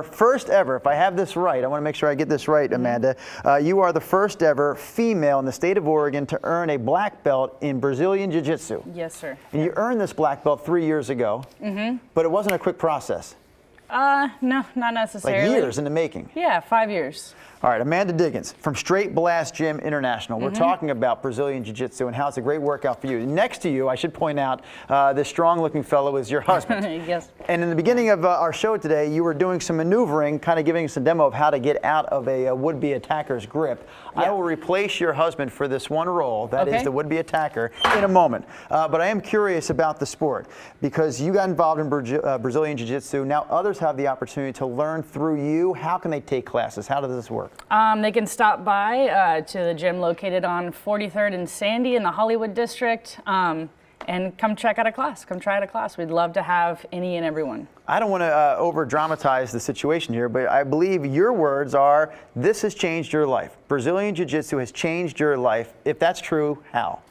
are first ever, if I have this right, I want to make sure I get this right, Amanda. You are the first ever female in the state of Oregon to earn a black belt in Brazilian Jiu-Jitsu. Yes, sir. And you earned this black belt 3 years ago, but it wasn't a quick process. No, not necessarily. Like years in the making. Yeah, 5 years. All right, Amanda Diggins from Straight Blast Gym International. We're talking about Brazilian Jiu-Jitsu and how it's a great workout for you. Next to you, I should point out, this strong-looking fellow is your husband. Yes. And in the beginning of our show today, you were doing some maneuvering, kind of giving us a demo of how to get out of a would-be attacker's grip. Yeah. I will replace your husband for this one role, that is the would-be attacker, in a moment. But I am curious about the sport because you got involved in Brazilian Jiu-Jitsu. Now others have the opportunity to learn through you. How can they take classes? How does this work? They can stop by to the gym located on 43rd and Sandy in the Hollywood district and come check out a class. Come try out a class. We'd love to have any and everyone. I don't want to over-dramatize the situation here, but I believe your words are, this has changed your life. Brazilian Jiu-Jitsu has changed your life. If that's true, how?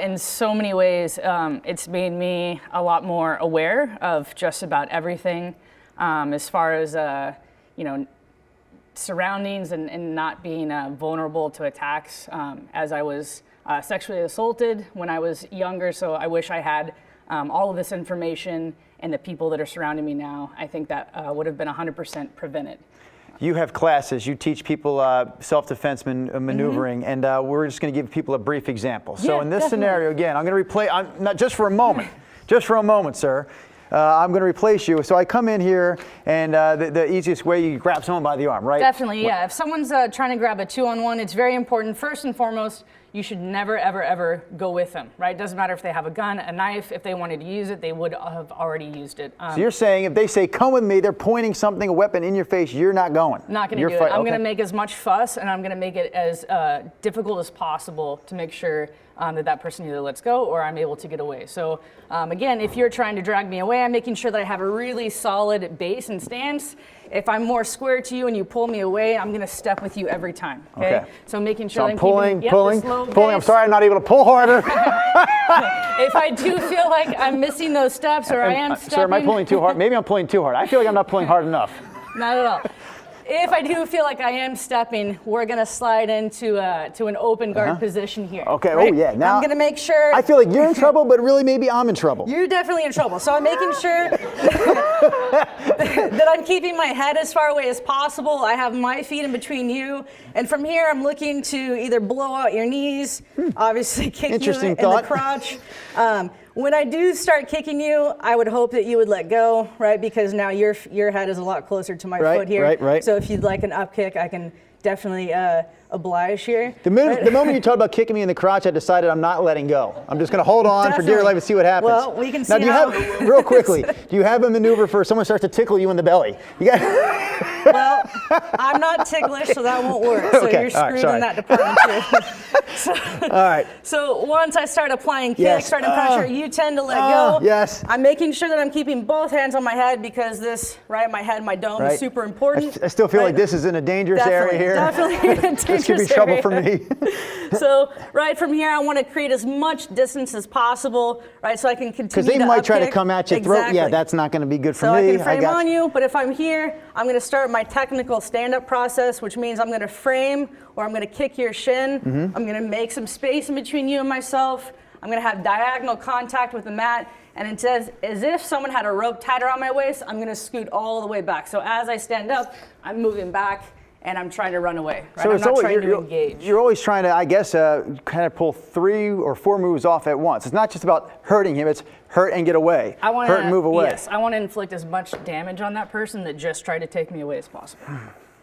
In so many ways, it's made me a lot more aware of just about everything as far as, you know, surroundings and not being vulnerable to attacks as I was sexually assaulted when I was younger. So I wish I had all of this information and the people that are surrounding me now. I think that would have been 100% prevented. You have classes, you teach people self-defense maneuvering, and we're just going to give people a brief example. So in this scenario, again, I'm going to replay, not just for a moment, just for a moment, sir. I'm going to replace you. So I come in here, and the easiest way, you grab someone by the arm, right? Definitely, yeah. If someone's trying to grab a 2-on-1, it's very important, first and foremost, you should never, ever, ever go with them, right? It doesn't matter if they have a gun, a knife. If they wanted to use it, they would have already used it. So you're saying if they say, come with me, they're pointing something, a weapon in your face, you're not going? Not going to do it. I'm going to make as much fuss, and I'm going to make it as difficult as possible to make sure that person either lets go or I'm able to get away. So again, if you're trying to drag me away, I'm making sure that I have a really solid base and stance. If I'm more square to you and you pull me away, I'm going to step with you every time. Okay? So making sure so I'm pulling. I'm base. sorry, I'm not able to pull harder. If I do feel like I'm missing those steps or I am stepping. Sir, am I pulling too hard? Maybe I'm pulling too hard. I feel like I'm not pulling hard enough. Not at all. If I do feel like I am stepping, we're going to slide into to an open guard position here. Okay, right? oh yeah. Now I'm going to make sure. I feel like you're in trouble, but really maybe I'm in trouble. You're definitely in trouble. So I'm making sure that I'm keeping my head as far away as possible. I have my feet in between you. And from here, I'm looking to either blow out your knees, obviously kick you in the crotch. When I do start kicking you, I would hope that you would let go, right? Because now your head is a lot closer to my foot here. Right. So if you'd like an up kick, I can definitely oblige here. The moment you talked about kicking me in the crotch, I decided I'm not letting go. I'm just going to hold on for dear life and see what happens. Well, we can see now, do you have, real quickly, do you have a maneuver for someone starts to tickle you in the belly? You got. Well, I'm not ticklish, so that won't work. So you're screwed in that department too. All right. So once I start applying kicks, starting pressure, you tend to let go. Yes. I'm making sure that I'm keeping both hands on my head because this, my head, my dome is super important. I still feel like this is in a dangerous area here. Definitely in a dangerous area. This could be trouble for me. So right from here, I want to create as much distance as possible, right? So I can continue to because they might try to come at your throat. Yeah, that's not going to be good for me. So I can frame on you, but if I'm here, I'm going to start my technical stand-up process, which means I'm going to frame or I'm going to kick your shin. I'm going to make some space in between you and myself. I'm going to have diagonal contact with the mat. And it says, as if someone had a rope tied around my waist, I'm going to scoot all the way back. So as I stand up, I'm moving back. And I'm trying to run away. Right? So I'm not trying to engage. You're always trying to, I guess, kind of pull 3 or 4 moves off at once. It's not just about hurting him, it's hurt and get away. Hurt and move away. Yes, I want to inflict as much damage on that person that just tried to take me away as possible.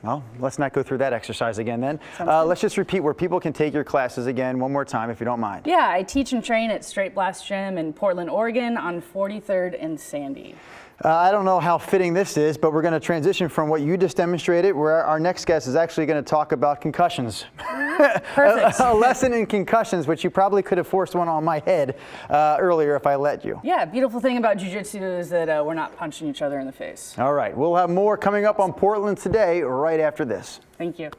Well, let's not go through that exercise again then. Let's just repeat where people can take your classes again one more time if you don't mind. Yeah, I teach and train at Straight Blast Gym in Portland, Oregon on 43rd and Sandy. I don't know how fitting this is, but we're going to transition from what you just demonstrated, where our next guest is actually going to talk about concussions. Perfect. A lesson in concussions, which you probably could have forced one on my head earlier if I let you. Yeah, beautiful thing about jiu-jitsu is that we're not punching each other in the face. All right, we'll have more coming up on Portland today right after this. Thank you.